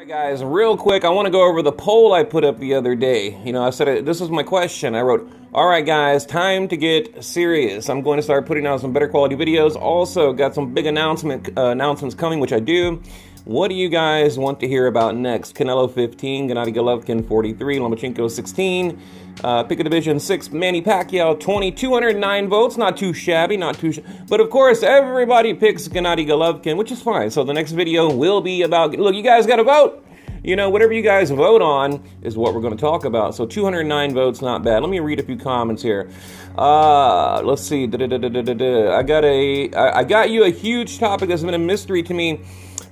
Guys, real quick, I want to go over the poll I put up the other day. I said this was my question. I wrote, all right, guys, time to get serious. I'm going to start putting out some better quality videos. Also, got some big announcements coming, which I do. What do you guys want to hear about next? Canelo 15, Gennady Golovkin 43, Lomachenko 16, pick a division 6, Manny Pacquiao 20, 209 votes, not too shabby, but of course everybody picks Gennady Golovkin, which is fine. So the next video will be about, look, you guys got to vote. Whatever you guys vote on is what we're going to talk about. So 209 votes, not bad. Let me read a few comments here. Let's see. I got you a huge topic that's been a mystery to me.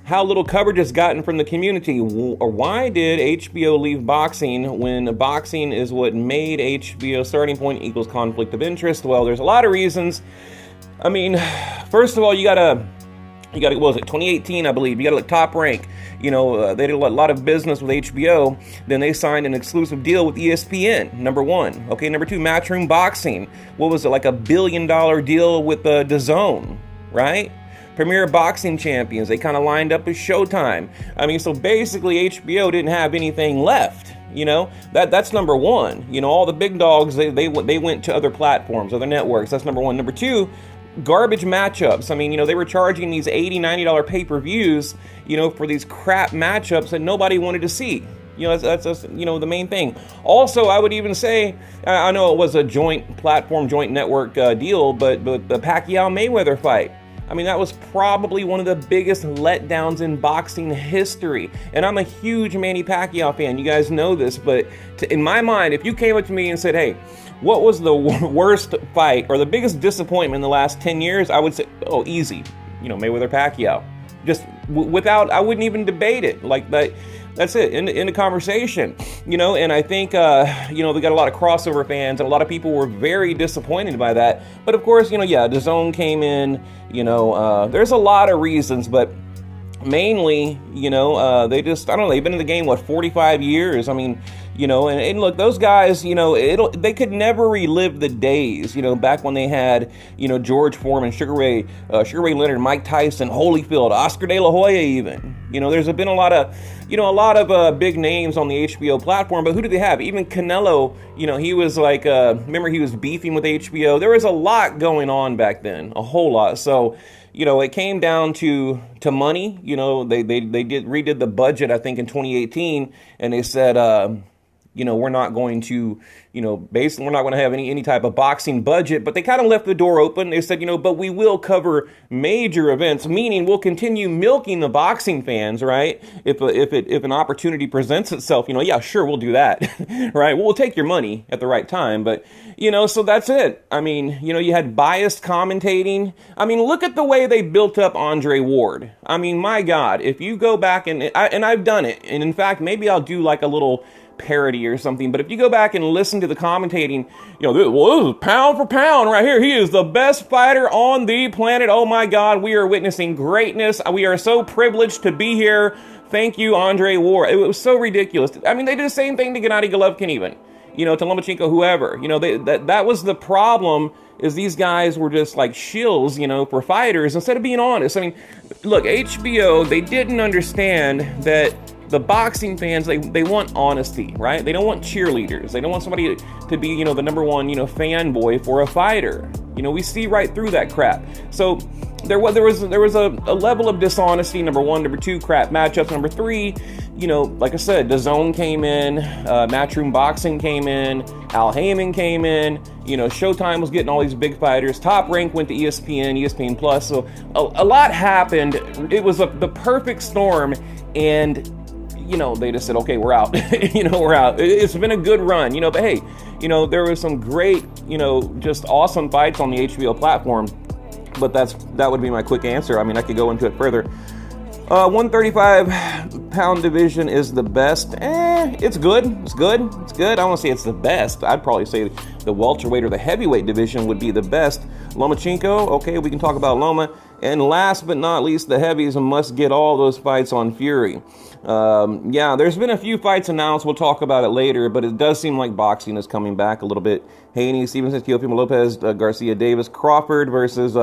How little coverage has gotten from the community. Or why did HBO leave boxing when boxing is what made HBO starting point equals conflict of interest? Well, there's a lot of reasons. I mean, first of all, you gotta, what was it, 2018, I believe. You gotta look Top Rank. They did a lot of business with HBO. Then they signed an exclusive deal with ESPN, number one. Okay, number two, Matchroom Boxing. What was it, like $1 billion deal with DAZN, right? Premier Boxing Champions, they kind of lined up with Showtime. I mean, so basically HBO didn't have anything left. That's number one. All the big dogs, they went to other platforms, other networks. That's number one. Number two, garbage matchups. I mean, they were charging these $80, $90 pay-per-views, for these crap matchups that nobody wanted to see. That's the main thing. Also, I would even say, I know it was a joint platform, joint network deal, but the Pacquiao Mayweather fight, I mean, that was probably one of the biggest letdowns in boxing history. And I'm a huge Manny Pacquiao fan. You guys know this, but in my mind, if you came up to me and said, hey, what was the worst fight or the biggest disappointment in the last 10 years? I would say, oh, easy. Mayweather Pacquiao. Just without, I wouldn't even debate it. Like that. That's it, in the conversation, and I think, we got a lot of crossover fans, and a lot of people were very disappointed by that. But of course, DAZN came in, there's a lot of reasons, but mainly, they just, I don't know, they've been in the game, 45 years? I mean, and look, those guys, they could never relive the days, back when they had, George Foreman, Sugar Ray Leonard, Mike Tyson, Holyfield, Oscar De La Hoya even. There's been a lot of big names on the HBO platform, but who did they have? Even Canelo, he was like, remember he was beefing with HBO. There was a lot going on back then, a whole lot. So, it came down to money. They redid the budget, I think, in 2018, and they said, we're not going to, basically we're not going to have any type of boxing budget, but they kind of left the door open. They said, but we will cover major events, meaning we'll continue milking the boxing fans, right? If an opportunity presents itself, yeah, sure, we'll do that, right? We'll take your money at the right time, but, so that's it. I mean, you had biased commentating. I mean, look at the way they built up Andre Ward. I mean, my God, if you go back and I've done it, and in fact, maybe I'll do like a little parody or something, but if you go back and listen to the commentating, this is pound for pound right here. He is the best fighter on the planet. Oh my God, we are witnessing greatness. We are so privileged to be here. Thank you, Andre Ward. It was so ridiculous. I mean, they did the same thing to Gennady Golovkin even, to Lomachenko, whoever. That was the problem, is these guys were just like shills, for fighters instead of being honest. I mean, look, HBO, they didn't understand that the boxing fans, they want honesty, right? They don't want cheerleaders. They don't want somebody to be, the number one, fanboy for a fighter. We see right through that crap. So there was a level of dishonesty, number one. Number two, crap matchups. Number three, like I said, DAZN came in, Matchroom Boxing came in, Al Heyman came in, Showtime was getting all these big fighters. Top Rank went to ESPN Plus. So a lot happened. It was the perfect storm, and they just said, okay, we're out. We're out. It's been a good run, but hey, there was some great, just awesome fights on the HBO platform. But that would be my quick answer. I mean, I could go into it further. 135-pound division is the best. It's good. It's good. It's good. I don't want to say it's the best. I'd probably say the welterweight or the heavyweight division would be the best. Lomachenko, okay, we can talk about Loma. And last but not least, the heavies must get all those fights on Fury. Yeah, there's been a few fights announced. We'll talk about it later, but it does seem like boxing is coming back a little bit. Haney, Stevenson, Teofimo Lopez, Garcia Davis, Crawford versus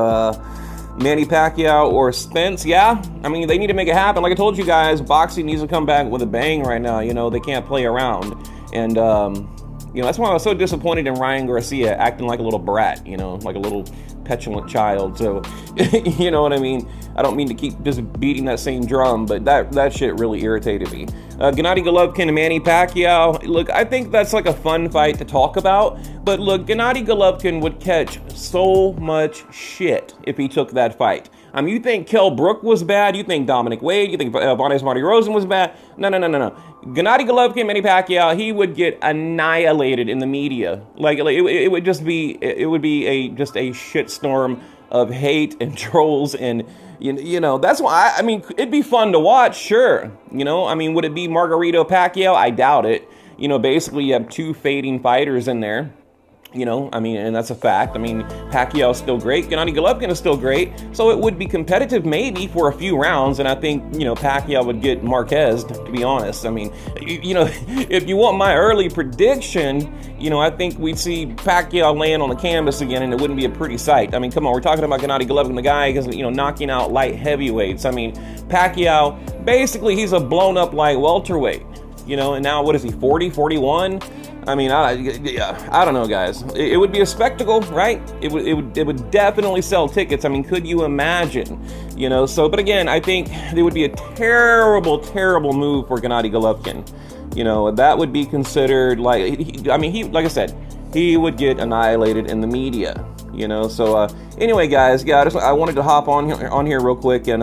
Manny Pacquiao or Spence. Yeah, I mean, they need to make it happen. Like I told you guys, boxing needs to come back with a bang right now. You know, they can't play around. And, you know, that's why I was so disappointed in Ryan Garcia acting like a little brat, you know, like a little petulant child. So, you know what I mean? I don't mean to keep just beating that same drum, but that shit really irritated me. Gennady Golovkin and Manny Pacquiao. Look, I think that's like a fun fight to talk about. But look, Gennady Golovkin would catch so much shit if he took that fight. I mean, you think Kell Brook was bad? You think Dominic Wade? You think Vanes Marty Rosen was bad? No. Gennady Golovkin, Manny Pacquiao, he would get annihilated in the media. Like it would just be, it would be just a shitstorm of hate and trolls and, you know, that's why, I mean, it'd be fun to watch, sure. You know, I mean, would it be Margarito Pacquiao? I doubt it. You know, basically you have two fading fighters in there. You know, I mean, and that's a fact. I mean, Pacquiao is still great. Gennady Golovkin is still great. So it would be competitive maybe for a few rounds. And I think, you know, Pacquiao would get Marquez, to be honest. I mean, you know, if you want my early prediction, you know, I think we'd see Pacquiao land on the canvas again and it wouldn't be a pretty sight. I mean, come on, we're talking about Gennady Golovkin, the guy is, you know, knocking out light heavyweights. I mean, Pacquiao, basically he's a blown up light welterweight. You know, and now what is he, 40, 41? I mean, I don't know, guys. It would be a spectacle, right? It would definitely sell tickets. I mean, could you imagine? You know, so, but again, I think it would be a terrible, terrible move for Gennady Golovkin. You know, that would be considered like, like I said, he would get annihilated in the media. You know, so anyway, guys, yeah, I wanted to hop on here real quick and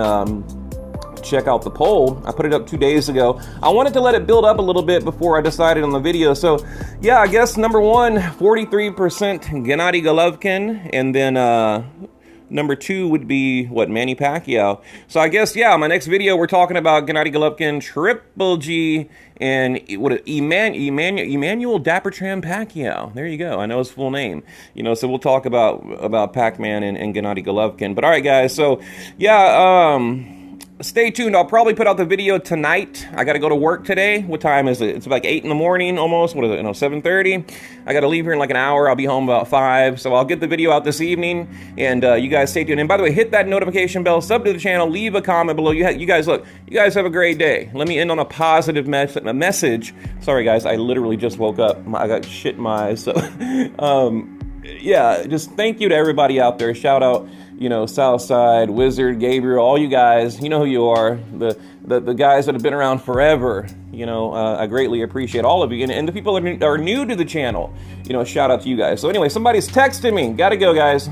check out the poll. I put it up 2 days ago. I wanted to let it build up a little bit before I decided on the video. So yeah, I guess number one, 43% Gennady Golovkin, and then number two would be what, Manny Pacquiao. So I guess, yeah, my next video we're talking about Gennady Golovkin, Triple G, and what, Emmanuel Dappertram Pacquiao. There you go. I know his full name. You know, so we'll talk about Pac-Man and Gennady Golovkin. But all right, guys. So yeah, stay tuned. I'll probably put out the video tonight. I got to go to work today. What time is it? It's like 8 in the morning almost. What is it? You know, 7:30. I got to leave here in like an hour. I'll be home about 5. So I'll get the video out this evening. And you guys stay tuned. And by the way, hit that notification bell, sub to the channel, leave a comment below. You guys, look, you guys have a great day. Let me end on a positive message. Sorry, guys. I literally just woke up. I got shit in my eyes. So, yeah, just thank you to everybody out there. Shout out, you know, Southside, Wizard, Gabriel, all you guys. You know who you are. The guys that have been around forever. You know, I greatly appreciate all of you. And the people that are new to the channel, you know, shout out to you guys. So anyway, somebody's texting me. Gotta go, guys.